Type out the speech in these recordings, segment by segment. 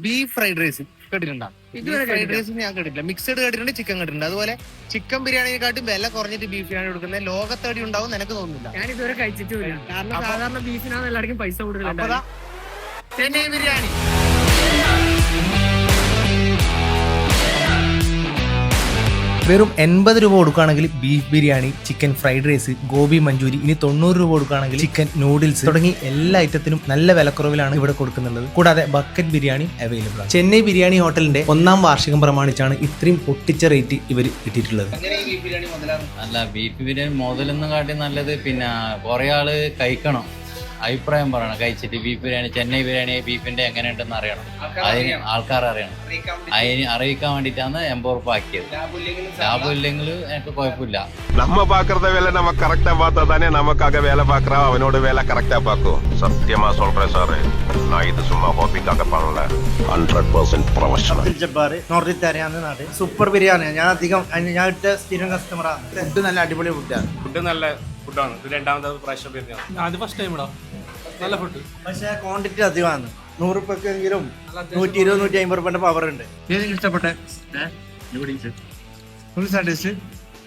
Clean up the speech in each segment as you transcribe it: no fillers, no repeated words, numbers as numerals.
Beef fried rice കേട്ടിട്ടുണ്ടോ? Beef fried rice ഞാൻ കേട്ടിട്ടില്ല. മിക്സഡ് കേട്ടിട്ടുണ്ട്, ചിക്കൻ കേട്ടിട്ടുണ്ട്. അതുപോലെ ചിക്കൻ ബിരിയാണിയെക്കാട്ടും വില കുറഞ്ഞിട്ട് ബീഫ് ബിരിയാണി കൊടുക്കുന്നത് ലോകത്തടി ഉണ്ടാവും എനിക്ക് തോന്നുന്നില്ല. ഞാൻ ഇതുവരെ കഴിച്ചിട്ടില്ല. കാരണം സാധാരണ ബീഫിനാണ് എല്ലാവർക്കും പൈസ കൂടുതൽ. ചെന്നൈ ബിരിയാണി വെറും 80 രൂപ കൊടുക്കുകയാണെങ്കിൽ beef biryani, chicken fried rice, gobi manchuri. ഇനി 90 രൂപ കൊടുക്കുകയാണെങ്കിൽ ചിക്കൻ നൂഡിൽസ് തുടങ്ങി എല്ലാ ഐറ്റത്തിനും നല്ല വിലക്കുറവിലാണ് ഇവിടെ കൊടുക്കുന്നുള്ളത്. കൂടാതെ ബക്കറ്റ് ബിരിയാണി അവൈലബിൾ ആണ്. ചെന്നൈ ബിരിയാണി ഹോട്ടലിന്റെ 1ാം വാർഷികം പ്രമാണിച്ചാണ് ഇത്രയും പൊട്ടിച്ച റേറ്റ് ഇവർ ഇട്ടിട്ടുള്ളത്. അല്ല, ബീഫ് ബിരിയാണി മുതലൊന്നും കാട്ടി നല്ലത് പിന്നെ കുറെ ആള് കഴിക്കണം, അഭിപ്രായം പറയണം. കഴിച്ചിട്ട് ബീഫ് ബിരിയാണി, ചെന്നൈ ബിരിയാണി ബീഫിന്റെ എങ്ങനെയുണ്ടെന്ന് അറിയണം. അതിന് ആൾക്കാർ അറിയണം. അതിന് അറിയിക്കാൻ വേണ്ടിയിട്ടാണ് 80 രൂപ ആക്കിയത്. ലാഭം ഇല്ലെങ്കിൽ എനിക്ക് കുഴപ്പമില്ല. நம்ம பாக்குறத வேலை நம்ம கரெக்டா பார்த்தா தானே நமக்காக வேலை பாக்குறோம், அவனோட வேலை கரெக்டா பார்க்கும். சத்தியமா சொல்றேன் சார், நான் இது சும்மா ஹாபிக்காக பண்ணல, 100% പ്രൊഫഷണൽ. ജബ്ബാർ നോർത്ത് ഇന്ത്യയാണ് നാട്. സൂപ്പർ ബിരിയാണി. ഞാൻ അധികം ഞാൻ ഇട്ട സ്ഥിരം കസ്റ്റമറാണ്. ഫുഡ് നല്ല അടിപൊളി ഫുഡാണ്. ഫുഡ് നല്ല ഫുഡാണ്. ഇത് രണ്ടാമത്തെ പ്രാവശ്യം വരുന്നതാണ്. അത് ഫസ്റ്റ് ടൈം ഇടാം. നല്ല ഫുഡ്, പക്ഷേ ക്വാണ്ടിറ്റി അധികമാണ്. 100 രൂപക്കെങ്കിലും 120-150 രൂപന്റെ പവർ ഉണ്ട്. ഇഷ്ടപ്പെട്ടെ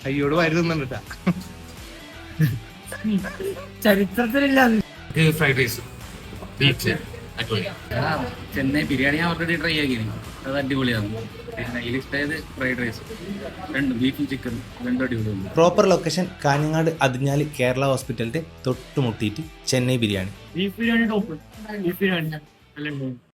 അയ്യോട് വരി തിന്നിട്ടാ ചരിത്രത്തിലില്ല. Fried rice, beef Chennai biryani ഞാൻ ഓൾറെഡി ട്രൈ ആക്കിയിരുന്നു. അത് അടിപൊളിയാണ്. പിന്നെ ഇതിൽ ഇഷ്ടമായത് ഫ്രൈഡ് റൈസ്, രണ്ടും ബീഫും ചിക്കനും രണ്ടും അടിപൊളിയാണ്. പ്രോപ്പർ ലൊക്കേഷൻ കാഞ്ഞങ്ങാട് അതിഞ്ഞാല് കേരള ഹോസ്പിറ്റലിന്റെ തൊട്ടുമുട്ടിയിട്ട് Chennai biryani. Beef biryani top. Beef biryani